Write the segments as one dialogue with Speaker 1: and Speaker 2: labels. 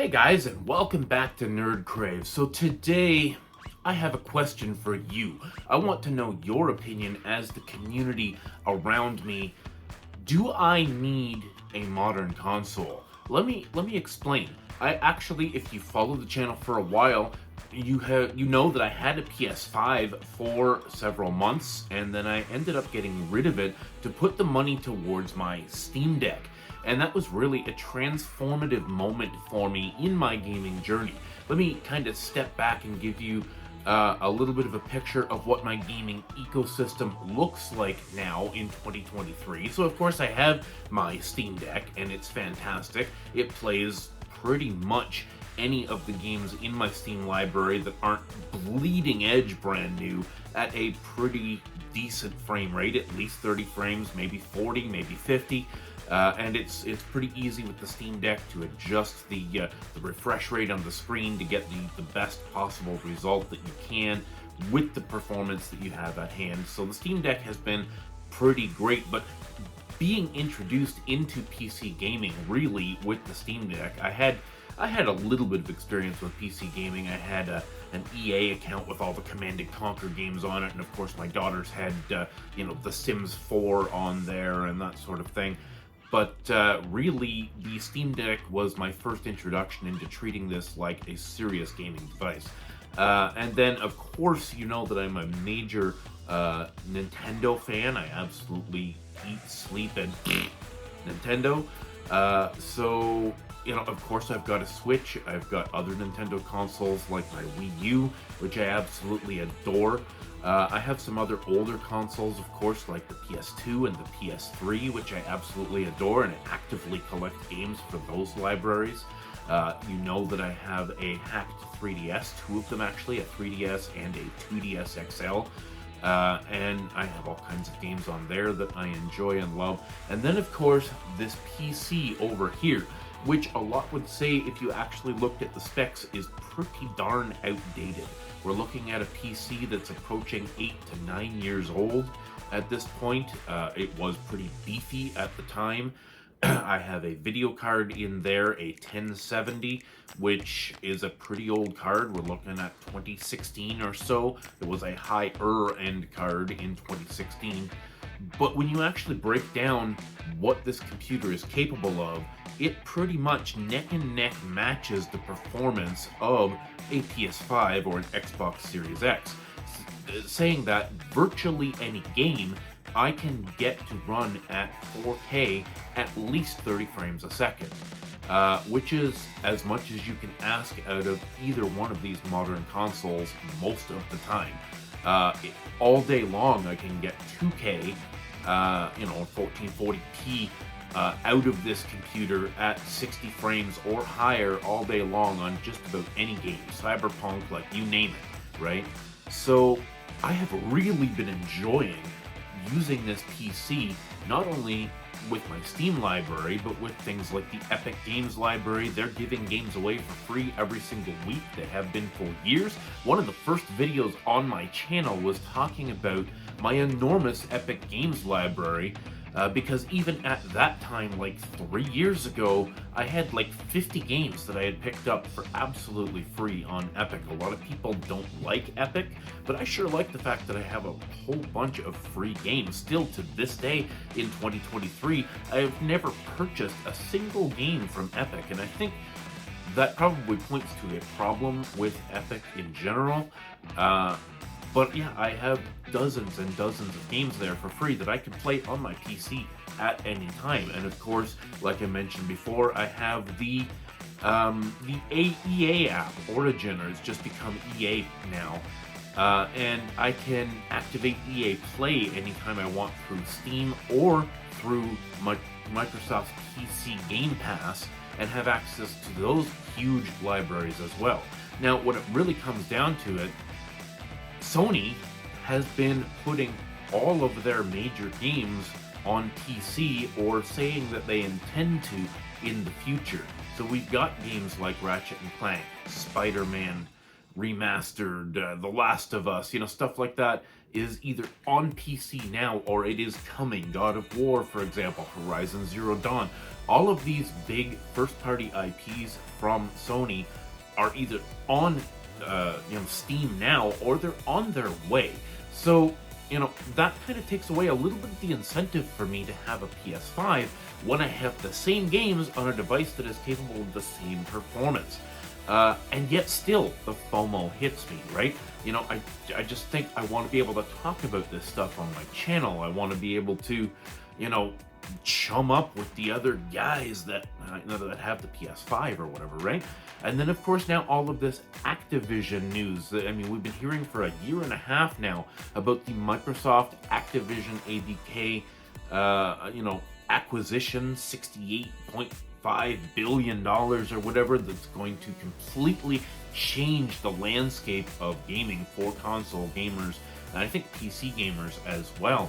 Speaker 1: Hey guys, and welcome back to Nerd Crave. So today, I have a question for you. I want to know your opinion as the community around me. Do I need a modern console? Let me explain. I actually, if you follow the channel for a while, you know that I had a PS5 for several months, and then I ended up getting rid of it to put the money towards my Steam Deck. And that was really a transformative moment for me in my gaming journey. Let me kind of step back and give you a little bit of a picture of what my gaming ecosystem looks like now in 2023. So of course I have my Steam Deck, and it's fantastic. It plays pretty much any of the games in my Steam library that aren't bleeding edge brand new at a pretty decent frame rate, at least 30 frames, maybe 40, maybe 50. And it's pretty easy with the Steam Deck to adjust the refresh rate on the screen to get the best possible result that you can with the performance that you have at hand. So the Steam Deck has been pretty great, but being introduced into PC gaming really with the Steam Deck, I had a little bit of experience with PC gaming. I had an EA account with all the Command & Conquer games on it, and of course my daughters had The Sims 4 on there and that sort of thing. But really, the Steam Deck was my first introduction into treating this like a serious gaming device. And then, of course, you know that I'm a major Nintendo fan. I absolutely eat, sleep, and Nintendo. So, of course, I've got a Switch. I've got other Nintendo consoles like my Wii U, which I absolutely adore. I have some other older consoles, of course, like the PS2 and the PS3, which I absolutely adore, and I actively collect games for those libraries. You know that I have a hacked 3DS, two of them actually, a 3DS and a 2DS XL. And I have all kinds of games on there that I enjoy and love. And then, of course, this PC over here, which a lot would say, if you actually looked at the specs, is pretty darn outdated. We're looking at a PC that's approaching 8 to 9 years old at this point. It was pretty beefy at the time. I have a video card in there, a 1070, which is a pretty old card. We're looking at 2016 or so. It was a higher end card in 2016. But when you actually break down what this computer is capable of, it pretty much neck and neck matches the performance of a PS5 or an Xbox Series X. Saying that virtually any game I can get to run at 4K at least 30 frames a second, which is as much as you can ask out of either one of these modern consoles most of the time. All day long I can get 2K, 1440p out of this computer at 60 frames or higher all day long on just about any game, Cyberpunk, like you name it, right? So I have really been enjoying using this PC, not only with my Steam library, but with things like the Epic Games library. They're giving games away for free every single week. They have been for years. One of the first videos on my channel was talking about my enormous Epic Games library, because even at that time, like 3 years ago, I had like 50 games that I had picked up for absolutely free on Epic. A lot of people don't like Epic, but I sure like the fact that I have a whole bunch of free games. Still to this day, in 2023, I have never purchased a single game from Epic, and I think that probably points to a problem with Epic in general. But yeah, I have dozens and dozens of games there for free that I can play on my PC at any time. And of course, like I mentioned before, I have the EA app, Origin, or it's just become EA now. And I can activate EA Play anytime I want through Steam or through Microsoft's PC Game Pass, and have access to those huge libraries as well. Now, when it really comes down to it, Sony has been putting all of their major games on PC, or saying that they intend to in the future. So we've got games like Ratchet and Clank, Spider-Man, Remastered, The Last of Us, stuff like that is either on PC now or it is coming. God of War, for example, Horizon Zero Dawn. All of these big first-party IPs from Sony are either on Steam now or they're on their way. So that kind of takes away a little bit of the incentive for me to have a PS5 when I have the same games on a device that is capable of the same performance. And yet still, the FOMO hits me, right? I just think I want to be able to talk about this stuff on my channel. I want to be able to, chum up with the other guys that have the PS5 or whatever, right? And then, of course, now all of this Activision news. I mean, we've been hearing for a year and a half now about the Microsoft Activision ABK, acquisition, $68.5 billion or whatever, that's going to completely change the landscape of gaming for console gamers, and I think PC gamers as well.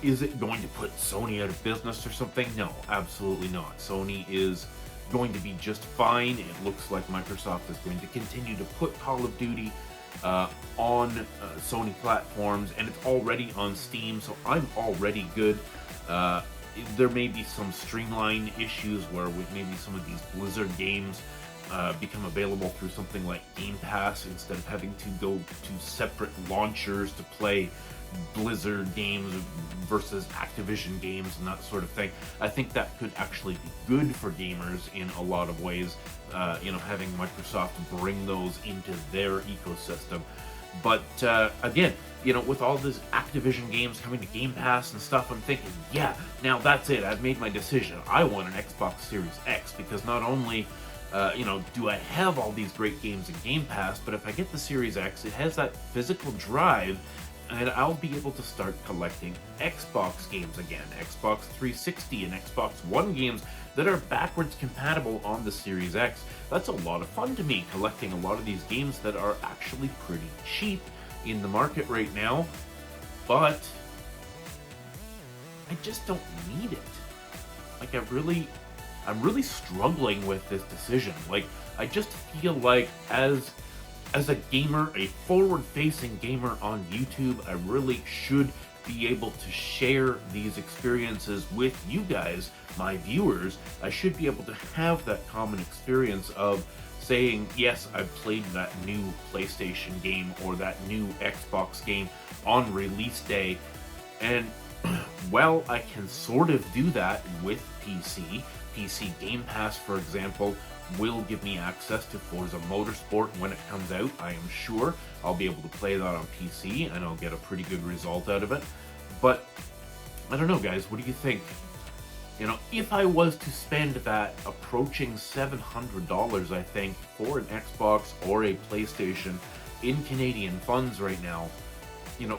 Speaker 1: Is it going to put Sony out of business or something? No, absolutely not. Sony is going to be just fine. It looks like Microsoft is going to continue to put Call of Duty on Sony platforms, and it's already on Steam, so I'm already good. There may be some streamline issues where maybe some of these Blizzard games become available through something like Game Pass instead of having to go to separate launchers to play Blizzard games versus Activision games and that sort of thing. I think that could actually be good for gamers in a lot of ways, having Microsoft bring those into their ecosystem. But again, with all these Activision games coming to Game Pass and stuff, I'm thinking, yeah, now that's it. I've made my decision. I want an Xbox Series X, because not only do I have all these great games in Game Pass, but if I get the Series X, it has that physical drive, and I'll be able to start collecting Xbox games again, Xbox 360 and Xbox One games that are backwards compatible on the Series X. That's a lot of fun to me, collecting a lot of these games that are actually pretty cheap in the market right now, but I just don't need it. Like, I'm really struggling with this decision. Like, I just feel like as a gamer, a forward-facing gamer on YouTube, I really should be able to share these experiences with you guys, my viewers. I should be able to have that common experience of saying, yes, I've played that new PlayStation game or that new Xbox game on release day. And, well, I can sort of do that with PC. PC Game Pass, for example, will give me access to Forza Motorsport when it comes out. I am sure I'll be able to play that on PC, and I'll get a pretty good result out of it. But, I don't know, guys, what do you think? If I was to spend that approaching $700, I think, for an Xbox or a PlayStation in Canadian funds right now,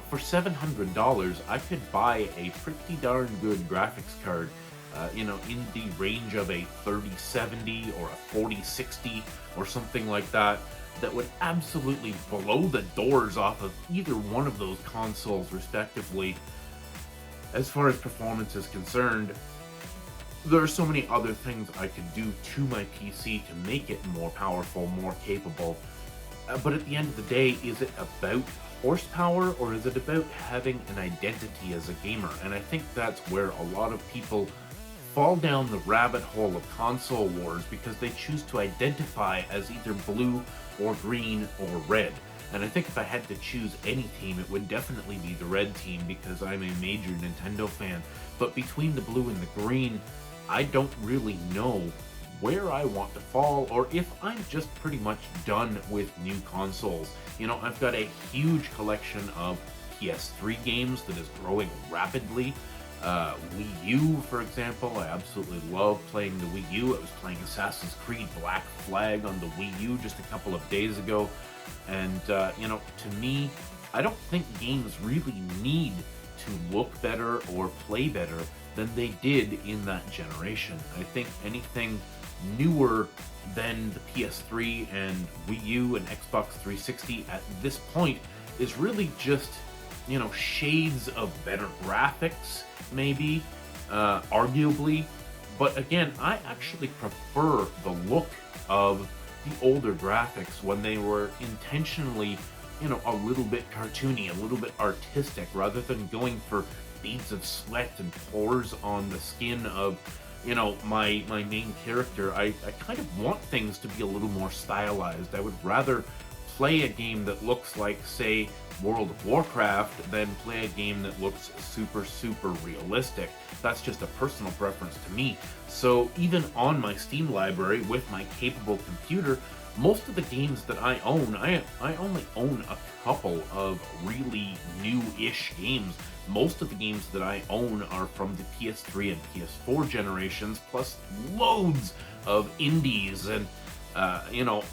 Speaker 1: for $700, I could buy a pretty darn good graphics card, in the range of a 3070 or a 4060 or something like that, that would absolutely blow the doors off of either one of those consoles, respectively. As far as performance is concerned, there are so many other things I could do to my PC to make it more powerful, more capable. But at the end of the day, is it about horsepower, or is it about having an identity as a gamer? And I think that's where a lot of people fall down the rabbit hole of console wars, because they choose to identify as either blue or green or red. And I think if I had to choose any team, it would definitely be the red team, because I'm a major Nintendo fan. But between the blue and the green, I don't really know where I want to fall, or if I'm just pretty much done with new consoles. I've got a huge collection of PS3 games that is growing rapidly. Wii U, for example, I absolutely love playing the Wii U. I was playing Assassin's Creed Black Flag on the Wii U just a couple of days ago. And, to me, I don't think games really need to look better or play better than they did in that generation. I think anything newer than the PS3 and Wii U and Xbox 360 at this point is really just, shades of better graphics, maybe, arguably. But again, I actually prefer the look of the older graphics when they were intentionally, a little bit cartoony, a little bit artistic, rather than going for beads of sweat and pores on the skin of, my main character. I kind of want things to be a little more stylized. I would rather play a game that looks like, say, World of Warcraft than play a game that looks super, super realistic. That's just a personal preference to me. So even on my Steam library with my capable computer, most of the games that I own, I only own a couple of really new-ish games. Most of the games that I own are from the PS3 and PS4 generations, plus loads of indies and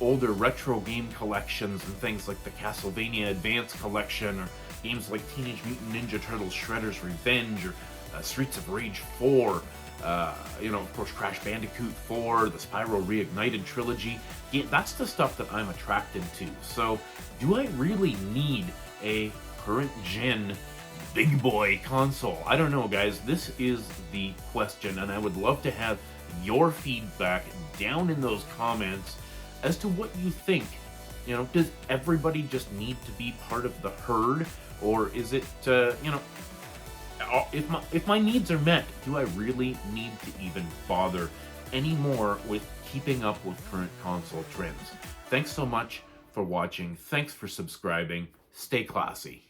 Speaker 1: older retro game collections and things like the Castlevania Advance Collection, or games like Teenage Mutant Ninja Turtles Shredder's Revenge, or Streets of Rage 4, of course, Crash Bandicoot 4, the Spyro Reignited trilogy. Yeah, that's the stuff that I'm attracted to. So, do I really need a current gen big boy console? I don't know, guys. This is the question, and I would love to have your feedback down in those comments as to what you think. Does everybody just need to be part of the herd, or is it, if my needs are met, do I really need to even bother anymore with keeping up with current console trends? Thanks so much for watching. Thanks for subscribing. Stay classy.